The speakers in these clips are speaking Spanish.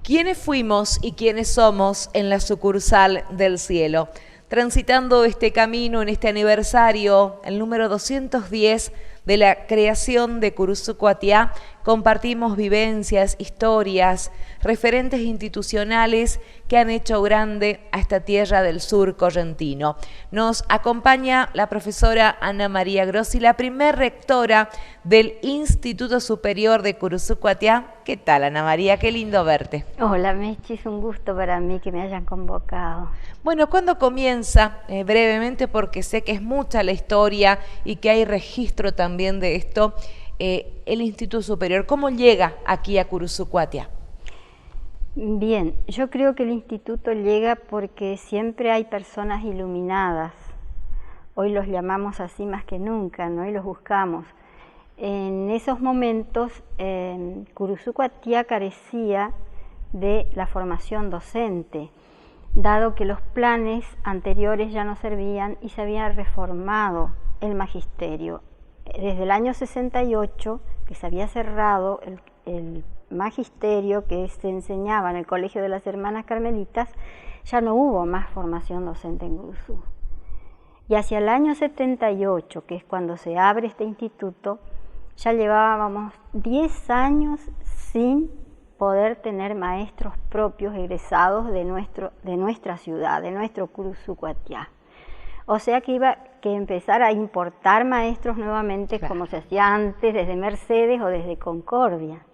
¿Quiénes fuimos y quiénes somos en la sucursal del cielo? Transitando este camino en este aniversario, el número 210 de la creación de Curuzú Cuatiá, compartimos vivencias, historias, referentes institucionales que han hecho grande a esta tierra del sur correntino. Nos acompaña la profesora Ana María Grossi, la primer rectora del Instituto Superior de Curuzú Cuatiá. ¿Qué tal, Ana María? Qué lindo verte. Hola, Mechi, es un gusto para mí que me hayan convocado. Bueno, ¿cuándo comienza? Brevemente, porque sé que es mucha la historia y que hay registro también de esto. El Instituto Superior, ¿cómo llega aquí a Curuzú Cuatiá? Bien, yo creo que el instituto llega porque siempre hay personas iluminadas. Hoy los llamamos así más que nunca, ¿no? Y los buscamos. En esos momentos, Curuzú Cuatiá carecía de la formación docente, dado que los planes anteriores ya no servían y se había reformado el magisterio. Desde el año 68, que se había cerrado el magisterio que se enseñaba en el Colegio de las Hermanas Carmelitas, ya no hubo más formación docente en Curuzú. Y hacia el año 78, que es cuando se abre este instituto, ya llevábamos 10 años sin poder tener maestros propios egresados de nuestra ciudad, de nuestro Curuzú Cuatiá. O sea que iba que empezar a importar maestros nuevamente, claro, como se hacía antes desde Mercedes o desde Concordia,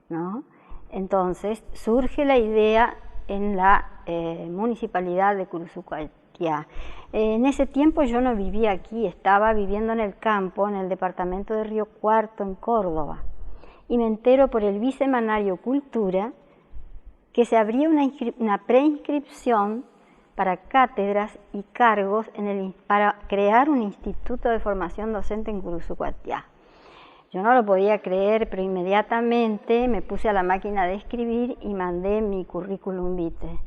¿no? Entonces surge la idea en la municipalidad de Curuzú Cuatiá. En ese tiempo yo no vivía aquí, estaba viviendo en el campo, en el departamento de Río Cuarto, en Córdoba. Y me entero por el bisemanario Cultura que se abría una preinscripción para cátedras y cargos para crear un instituto de formación docente en Curuzú Cuatiá. Yo no lo podía creer, pero inmediatamente me puse a la máquina de escribir y mandé mi currículum vitae.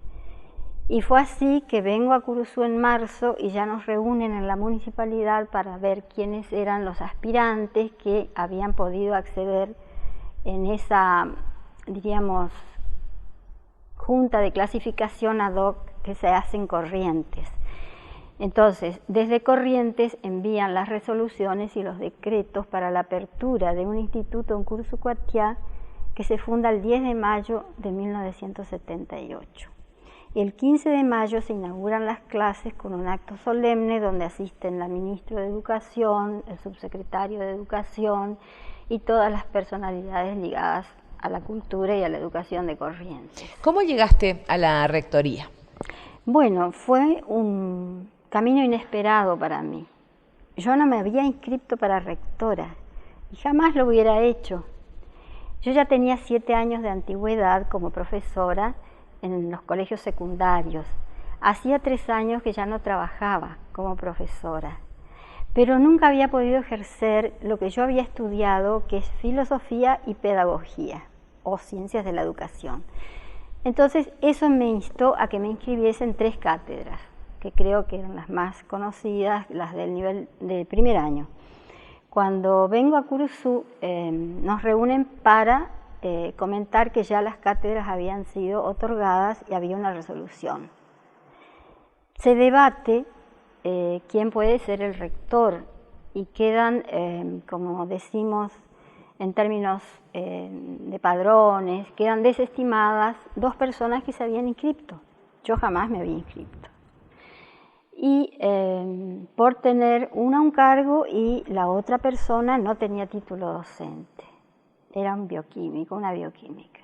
Y fue así que vengo a Curuzú en marzo y ya nos reúnen en la municipalidad para ver quiénes eran los aspirantes que habían podido acceder en esa, diríamos, junta de clasificación ad hoc que se hace en Corrientes. Entonces, desde Corrientes envían las resoluciones y los decretos para la apertura de un instituto en Curuzú Cuatiá que se funda el 10 de mayo de 1978. Y el 15 de mayo se inauguran las clases con un acto solemne donde asisten la ministra de Educación, el subsecretario de Educación y todas las personalidades ligadas a la cultura y a la educación de Corrientes. ¿Cómo llegaste a la rectoría? Bueno, fue un camino inesperado para mí. Yo no me había inscrito para rectora y jamás lo hubiera hecho. Yo ya tenía 7 años de antigüedad como profesora en los colegios secundarios. Hacía 3 años que ya no trabajaba como profesora, pero nunca había podido ejercer lo que yo había estudiado, que es filosofía y pedagogía, o ciencias de la educación. Entonces eso me instó a que me inscribiese en 3 cátedras, que creo que eran las más conocidas, las del nivel de primer año. Cuando vengo a Curuzú, nos reúnen para comentar que ya las cátedras habían sido otorgadas y había una resolución. Se debate quién puede ser el rector y quedan, como decimos en términos de padrones, quedan desestimadas 2 personas que se habían inscrito. Yo jamás me había inscrito. Y por tener una un cargo y la otra persona no tenía título docente. Era un bioquímico, una bioquímica.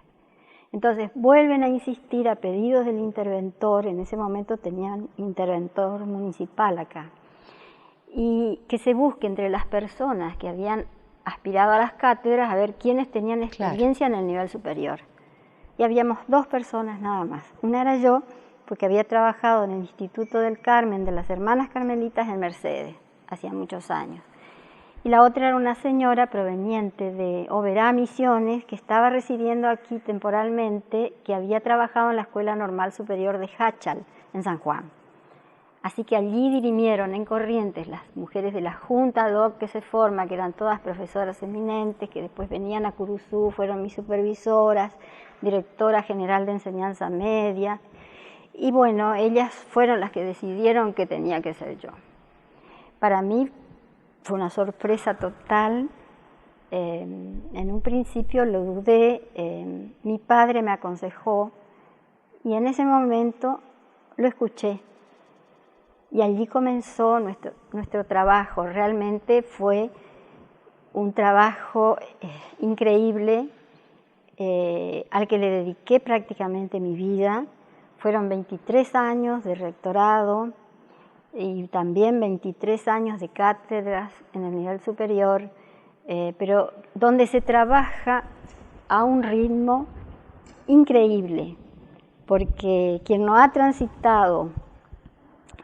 Entonces vuelven a insistir a pedidos del interventor, en ese momento tenían interventor municipal acá, y que se busque entre las personas que habían aspirado a las cátedras a ver quiénes tenían experiencia en el nivel superior. y habíamos 2 personas nada más. Una era yo, porque había trabajado en el Instituto del Carmen de las Hermanas Carmelitas en Mercedes, hacía muchos años. Y la otra era una señora proveniente de Oberá, Misiones, que estaba residiendo aquí temporalmente, que había trabajado en la Escuela Normal Superior de Háchal, en San Juan. Así que allí dirimieron en Corrientes las mujeres de la Junta ad hoc que se forma, que eran todas profesoras eminentes, que después venían a Curuzú, fueron mis supervisoras, directora general de enseñanza media. Y bueno, ellas fueron las que decidieron que tenía que ser yo. Para mí fue una sorpresa total. En un principio lo dudé, mi padre me aconsejó y en ese momento lo escuché. Y allí comenzó nuestro trabajo. Realmente fue un trabajo increíble al que le dediqué prácticamente mi vida. Fueron 23 años de rectorado y también 23 años de cátedras en el nivel superior, pero donde se trabaja a un ritmo increíble, porque quien no ha transitado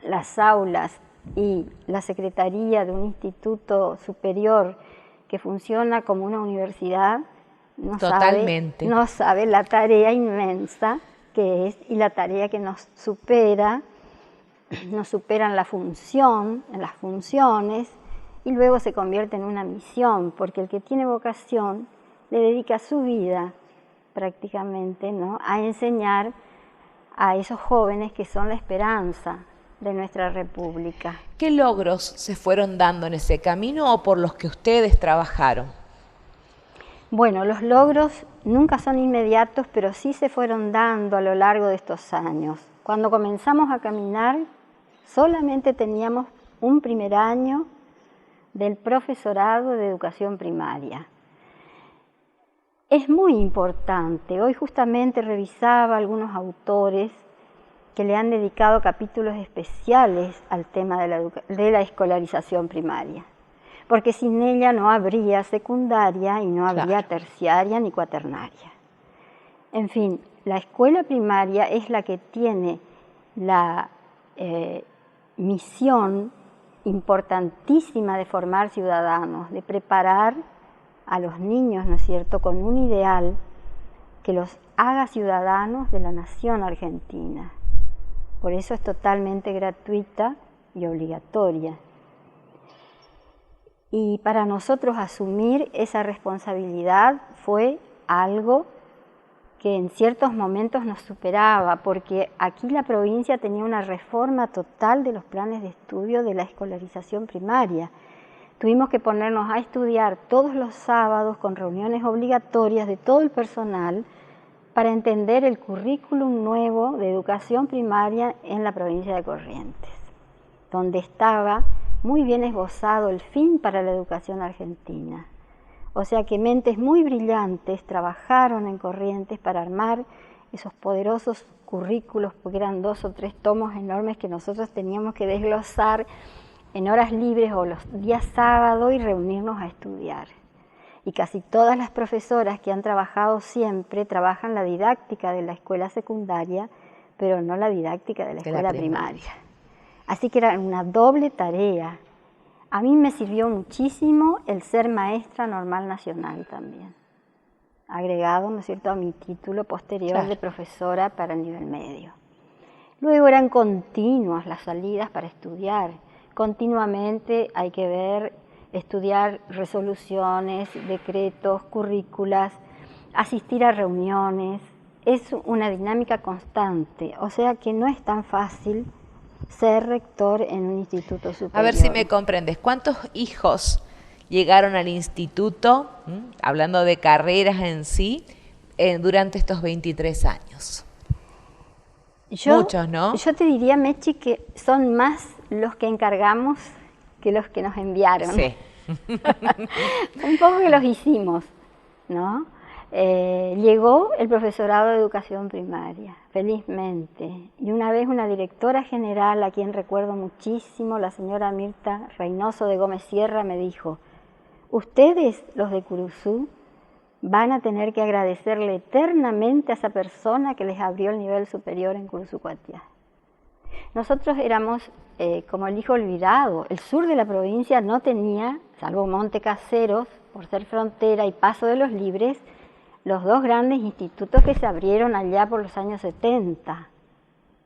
las aulas y la secretaría de un instituto superior que funciona como una universidad, no sabe la tarea inmensa que es y la tarea que nos supera, nos superan la función, en las funciones, y luego se convierte en una misión, porque el que tiene vocación le dedica su vida prácticamente, ¿no?, a enseñar a esos jóvenes que son la esperanza de nuestra república. ¿Qué logros se fueron dando en ese camino o por los que ustedes trabajaron? Bueno, los logros nunca son inmediatos, pero sí se fueron dando a lo largo de estos años. Cuando comenzamos a caminar, solamente teníamos un primer año del profesorado de educación primaria. Es muy importante. Hoy justamente revisaba algunos autores que le han dedicado capítulos especiales al tema de la escolarización primaria, porque sin ella no habría secundaria y no habría terciaria ni cuaternaria. En fin, la escuela primaria es la que tiene la misión importantísima de formar ciudadanos, de preparar a los niños, ¿no es cierto?, con un ideal que los haga ciudadanos de la nación argentina. Por eso es totalmente gratuita y obligatoria. Y para nosotros asumir esa responsabilidad fue algo que en ciertos momentos nos superaba, porque aquí la provincia tenía una reforma total de los planes de estudio de la escolarización primaria. Tuvimos que ponernos a estudiar todos los sábados con reuniones obligatorias de todo el personal para entender el currículum nuevo de educación primaria en la provincia de Corrientes, donde estaba muy bien esbozado el fin para la educación argentina. O sea que mentes muy brillantes trabajaron en Corrientes para armar esos poderosos currículos, porque eran 2 o 3 tomos enormes que nosotros teníamos que desglosar en horas libres o los días sábado y reunirnos a estudiar. Y casi todas las profesoras que han trabajado siempre trabajan la didáctica de la escuela secundaria, pero no la didáctica de la escuela primaria. Así que era una doble tarea. A mí me sirvió muchísimo el ser maestra normal nacional también, agregado, ¿no es cierto?, a mi título posterior de profesora para el nivel medio. Luego eran continuas las salidas para estudiar. Continuamente hay que ver, estudiar resoluciones, decretos, currículas, asistir a reuniones. Es una dinámica constante, o sea que no es tan fácil ser rector en un instituto superior. A ver si me comprendes, ¿cuántos hijos llegaron al instituto, hablando de carreras en sí, durante estos 23 años? Muchos, ¿no? Yo te diría, Mechi, que son más los que encargamos que los que nos enviaron. Sí. Un poco que los hicimos, ¿no? Llegó el profesorado de educación primaria, felizmente. Y una vez una directora general, a quien recuerdo muchísimo, la señora Mirta Reynoso de Gómez Sierra, me dijo: ustedes, los de Curuzú, van a tener que agradecerle eternamente a esa persona que les abrió el nivel superior en Curuzucuatiá. Nosotros éramos como el hijo olvidado. El sur de la provincia no tenía, salvo Monte Caseros, por ser frontera, y Paso de los Libres, los dos grandes institutos que se abrieron allá por los años 70.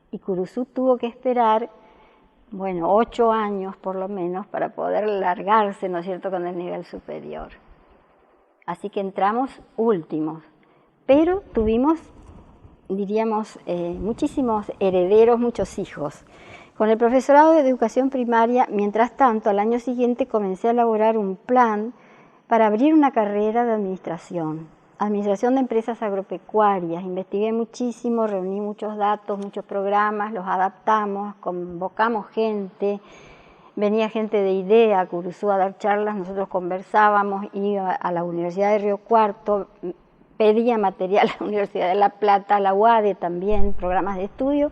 Y Curuzú tuvo que esperar, bueno, 8 años por lo menos, para poder largarse, ¿no es cierto?, con el nivel superior. Así que entramos últimos, pero tuvimos, diríamos, muchísimos herederos, muchos hijos. Con el profesorado de educación primaria, mientras tanto, al año siguiente comencé a elaborar un plan para abrir una carrera de administración de empresas agropecuarias. Investigué muchísimo, reuní muchos datos, muchos programas, los adaptamos, convocamos gente, venía gente de IDEA a Curuzú a dar charlas, nosotros conversábamos, iba a la Universidad de Río Cuarto, pedía material a la Universidad de La Plata, a la UADE también, programas de estudio,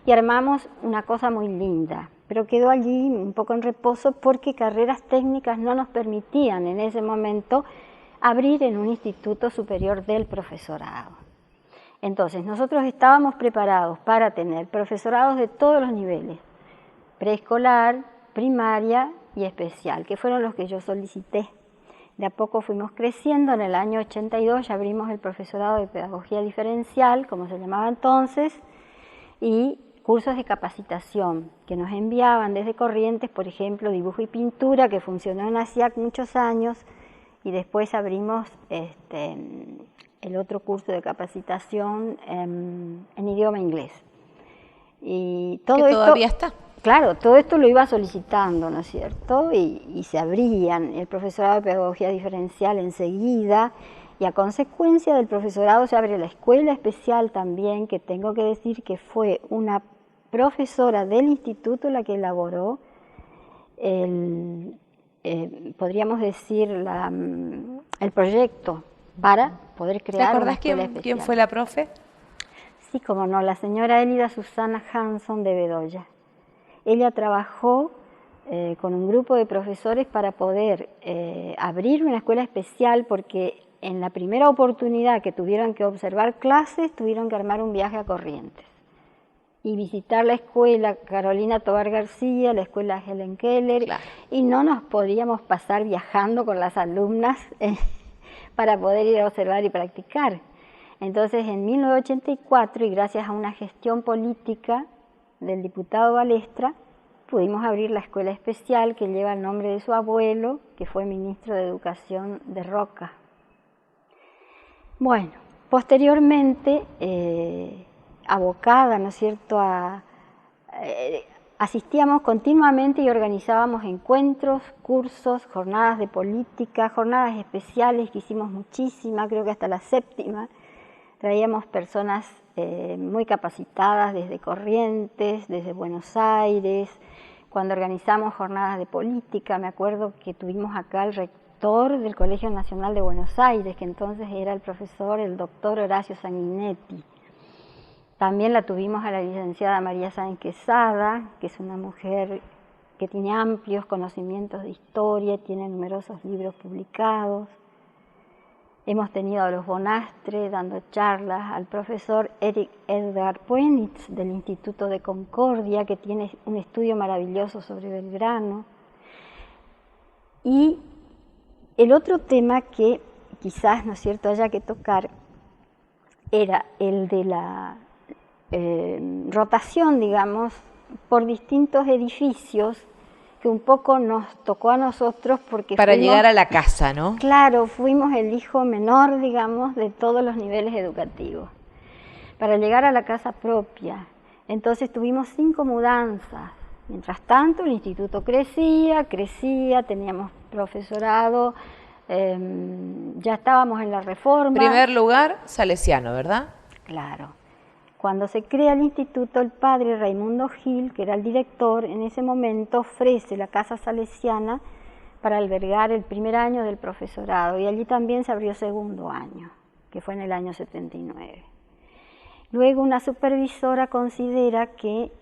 y armamos una cosa muy linda, pero quedó allí un poco en reposo porque carreras técnicas no nos permitían en ese momento abrir en un instituto superior del profesorado. Entonces, nosotros estábamos preparados para tener profesorados de todos los niveles, preescolar, primaria y especial, que fueron los que yo solicité. De a poco fuimos creciendo, en el año 82 ya abrimos el profesorado de pedagogía diferencial, como se llamaba entonces, y cursos de capacitación que nos enviaban desde Corrientes, por ejemplo, dibujo y pintura, que funcionó en ASIAC muchos años, y después abrimos el otro curso de capacitación en idioma inglés. Y todo que esto todavía está. Claro, todo esto lo iba solicitando, ¿no es cierto? Y se abrían el profesorado de pedagogía diferencial enseguida, y a consecuencia del profesorado se abre la escuela especial también, que tengo que decir que fue una profesora del instituto la que elaboró podríamos decir, el proyecto para poder crear una escuela especial. ¿Te acordás quién fue la profe? Sí, cómo no, la señora Elida Susana Hanson de Bedoya. Ella trabajó con un grupo de profesores para poder abrir una escuela especial, porque en la primera oportunidad que tuvieron que observar clases, tuvieron que armar un viaje a Corrientes y visitar la escuela Carolina Tovar García, la escuela Helen Keller, claro. Y no nos podíamos pasar viajando con las alumnas para poder ir a observar y practicar. Entonces, en 1984, y gracias a una gestión política del diputado Balestra, pudimos abrir la escuela especial que lleva el nombre de su abuelo, que fue ministro de Educación de Roca. Bueno, posteriormente, abocada, ¿no es cierto?, asistíamos continuamente y organizábamos encuentros, cursos, jornadas de política, jornadas especiales, que hicimos muchísimas, creo que hasta la 7ª. Traíamos personas muy capacitadas desde Corrientes, desde Buenos Aires. Cuando organizamos jornadas de política, me acuerdo que tuvimos acá el rector del Colegio Nacional de Buenos Aires, que entonces era el doctor Horacio Sanguinetti. También la tuvimos a la licenciada María Sáenz Quesada, que es una mujer que tiene amplios conocimientos de historia, tiene numerosos libros publicados. Hemos tenido a los Bonastre dando charlas, al profesor Eric Edgar Puenitz del Instituto de Concordia, que tiene un estudio maravilloso sobre Belgrano. Y el otro tema que quizás, ¿no es cierto?, haya que tocar era el de la rotación, digamos, por distintos edificios, que un poco nos tocó a nosotros porque para llegar a la casa, ¿no? Claro, fuimos el hijo menor, digamos, de todos los niveles educativos, para llegar a la casa propia. Entonces tuvimos 5 mudanzas. Mientras tanto, el instituto crecía, teníamos profesorado, ya estábamos en la reforma. Primer lugar, salesiano, ¿verdad? Claro. Cuando se crea el instituto, el padre Raimundo Gil, que era el director, en ese momento ofrece la casa salesiana para albergar el primer año del profesorado, y allí también se abrió 2º año, que fue en el año 79. Luego una supervisora considera que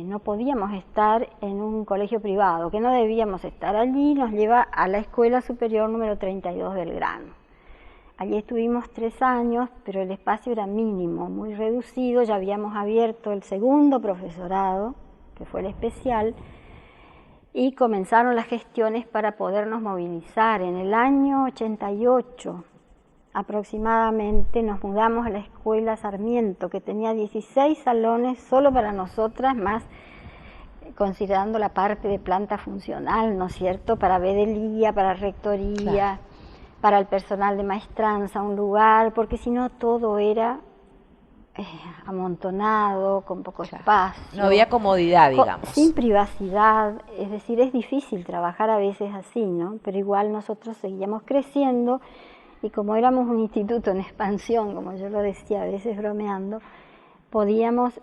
no podíamos estar en un colegio privado, que no debíamos estar allí, nos lleva a la Escuela Superior número 32 Belgrano. Allí estuvimos 3 años, pero el espacio era mínimo, muy reducido. Ya habíamos abierto el segundo profesorado, que fue el especial, y comenzaron las gestiones para podernos movilizar. En el año 88 aproximadamente nos mudamos a la Escuela Sarmiento, que tenía 16 salones solo para nosotras, más considerando la parte de planta funcional, ¿no es cierto?, para vedelía, para rectoría, claro, para el personal de maestranza, un lugar, porque si no todo era amontonado, con poco espacio. No había comodidad, digamos. Sin privacidad, es decir, es difícil trabajar a veces así, ¿no? Pero igual nosotros seguíamos creciendo y como éramos un instituto en expansión, como yo lo decía a veces bromeando, podíamos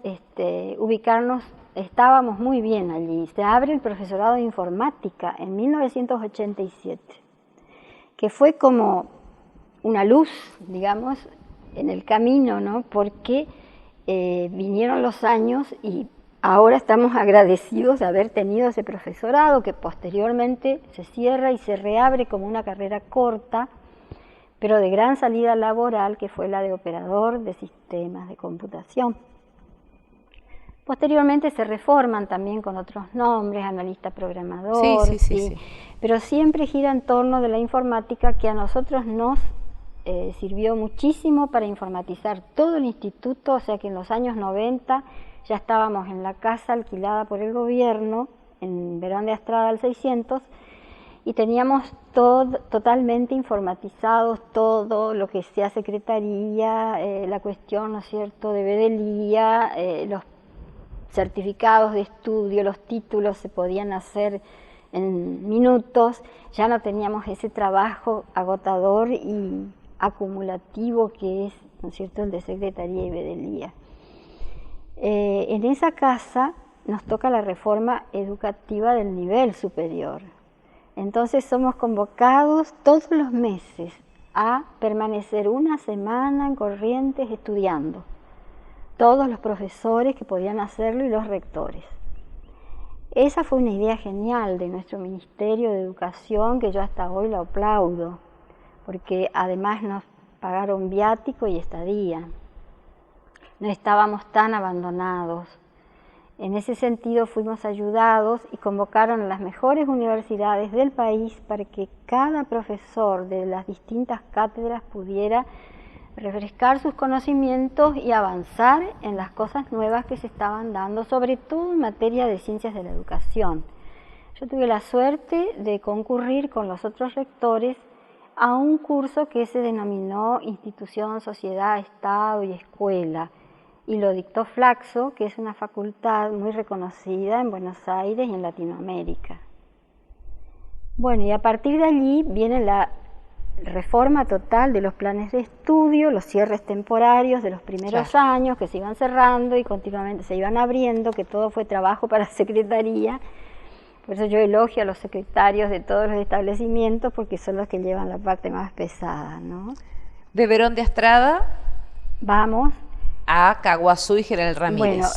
ubicarnos, estábamos muy bien allí. Se abre el profesorado de informática en 1987, que fue como una luz, digamos, en el camino, ¿no? Porque vinieron los años y ahora estamos agradecidos de haber tenido ese profesorado que posteriormente se cierra y se reabre como una carrera corta, pero de gran salida laboral, que fue la de operador de sistemas de computación. Posteriormente se reforman también con otros nombres, analista programador, sí, pero siempre gira en torno de la informática, que a nosotros nos sirvió muchísimo para informatizar todo el instituto. O sea que en los años 90 ya estábamos en la casa alquilada por el gobierno, en Verón de Astrada al 600, y teníamos totalmente informatizados todo lo que sea secretaría, la cuestión, ¿no es cierto?, de vedelía, los certificados de estudio, los títulos se podían hacer en minutos. Ya no teníamos ese trabajo agotador y acumulativo que es, ¿no es cierto?, el de secretaría y vedelía. En esa casa nos toca la reforma educativa del nivel superior. Entonces somos convocados todos los meses a permanecer una semana en Corrientes estudiando. Todos los profesores que podían hacerlo y los rectores. Esa fue una idea genial de nuestro Ministerio de Educación, que yo hasta hoy lo aplaudo, porque además nos pagaron viático y estadía. No estábamos tan abandonados. En ese sentido fuimos ayudados y convocaron a las mejores universidades del país para que cada profesor de las distintas cátedras pudiera refrescar sus conocimientos y avanzar en las cosas nuevas que se estaban dando, sobre todo en materia de ciencias de la educación. Yo tuve la suerte de concurrir con los otros rectores a un curso que se denominó Institución, Sociedad, Estado y Escuela, y lo dictó Flaxo, que es una facultad muy reconocida en Buenos Aires y en Latinoamérica. Bueno, y a partir de allí viene la reforma total de los planes de estudio, los cierres temporarios de los primeros años, que se iban cerrando y continuamente se iban abriendo, que todo fue trabajo para secretaría. Por eso yo elogio a los secretarios de todos los establecimientos, porque son los que llevan la parte más pesada, ¿no? De Verón de Astrada vamos a Caguazú y General Ramírez. Bueno,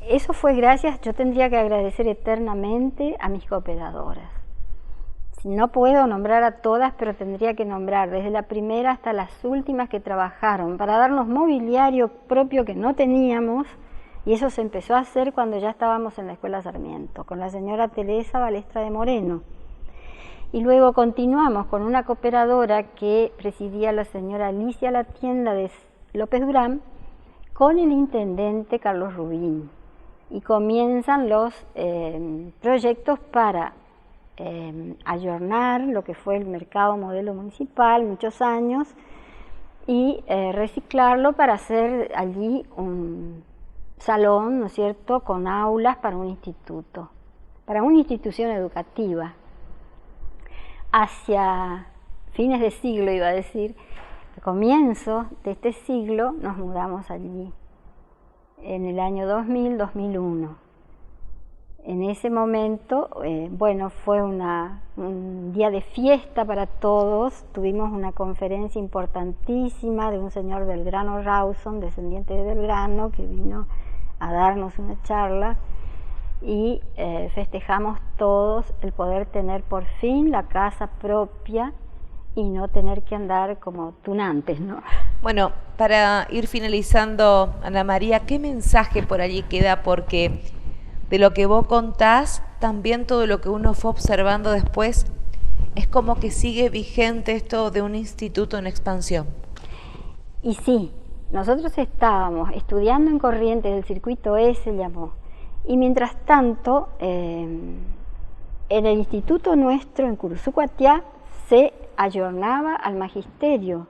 eso fue gracias, yo tendría que agradecer eternamente a mis cooperadoras. No puedo nombrar a todas, pero tendría que nombrar desde la primera hasta las últimas que trabajaron para darnos mobiliario propio que no teníamos, y eso se empezó a hacer cuando ya estábamos en la Escuela Sarmiento, con la señora Teresa Balestra de Moreno. Y luego continuamos con una cooperadora que presidía la señora Alicia La Tienda de López Durán, con el intendente Carlos Rubín. Y comienzan los proyectos para ayornar lo que fue el mercado modelo municipal, muchos años, y reciclarlo para hacer allí un salón, ¿no es cierto?, con aulas para un instituto, para una institución educativa. Hacia fines de siglo, iba a decir, a comienzos de este siglo, nos mudamos allí, en el año 2000-2001. En ese momento, bueno, fue un día de fiesta para todos. Tuvimos una conferencia importantísima de un señor Belgrano Rawson, descendiente de Belgrano, que vino a darnos una charla, y festejamos todos el poder tener por fin la casa propia y no tener que andar como tunantes, ¿no? Bueno, para ir finalizando, Ana María, ¿qué mensaje por allí queda? Porque de lo que vos contás, también todo lo que uno fue observando después, es como que sigue vigente esto de un instituto en expansión. Y sí, nosotros estábamos estudiando en Corrientes, el circuito E se llamó, y mientras tanto, en el instituto nuestro en Curuzucuatiá se ayornaba al magisterio,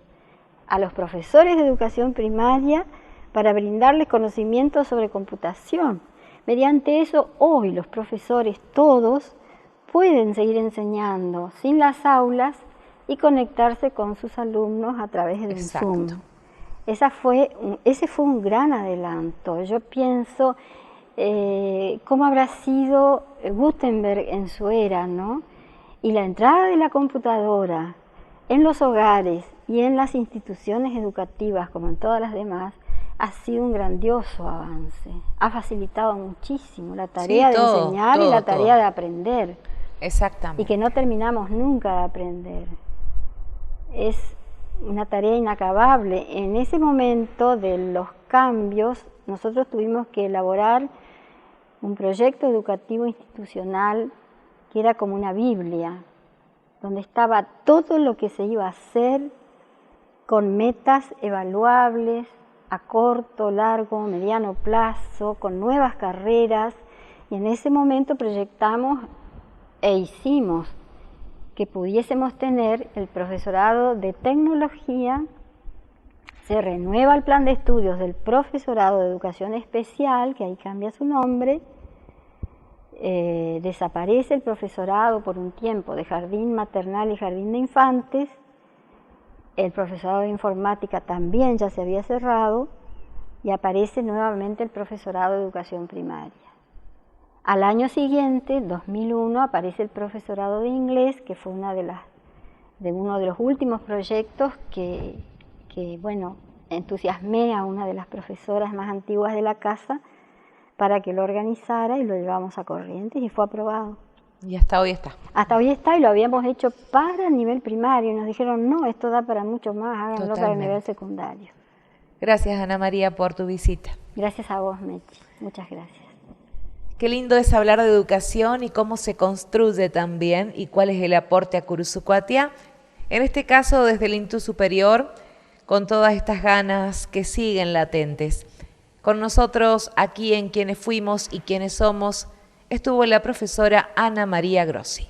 a los profesores de educación primaria, para brindarles conocimientos sobre computación. Mediante eso, hoy los profesores todos pueden seguir enseñando sin las aulas y conectarse con sus alumnos a través de un Zoom. Ese fue un gran adelanto. Yo pienso cómo habrá sido Gutenberg en su era, ¿no? Y la entrada de la computadora en los hogares y en las instituciones educativas, como en todas las demás, ha sido un grandioso avance. Ha facilitado muchísimo la tarea de enseñar y la tarea de aprender. Exactamente. Y que no terminamos nunca de aprender. Es una tarea inacabable. En ese momento de los cambios, nosotros tuvimos que elaborar un proyecto educativo institucional que era como una Biblia, donde estaba todo lo que se iba a hacer con metas evaluables a corto, largo, mediano plazo, con nuevas carreras, y en ese momento proyectamos e hicimos que pudiésemos tener el profesorado de tecnología. Se renueva el plan de estudios del profesorado de educación especial, que ahí cambia su nombre. Desaparece el profesorado por un tiempo de jardín maternal y jardín de infantes. El profesorado de informática también ya se había cerrado y aparece nuevamente el profesorado de educación primaria. Al año siguiente, 2001, aparece el profesorado de inglés, que fue uno de los últimos proyectos que bueno, entusiasmé a una de las profesoras más antiguas de la casa para que lo organizara, y lo llevamos a Corrientes y fue aprobado. Y hasta hoy está. Hasta hoy está, y lo habíamos hecho para el nivel primario, y nos dijeron, no, esto da para mucho más, háganlo para el nivel secundario. Gracias, Ana María, por tu visita. Gracias a vos, Mechi. Muchas gracias. Qué lindo es hablar de educación y cómo se construye también y cuál es el aporte a Curuzucuatiá. En este caso, desde el INTU Superior, con todas estas ganas que siguen latentes. Con nosotros, aquí en Quienes Fuimos y Quienes Somos, estuvo la profesora Ana María Grossi.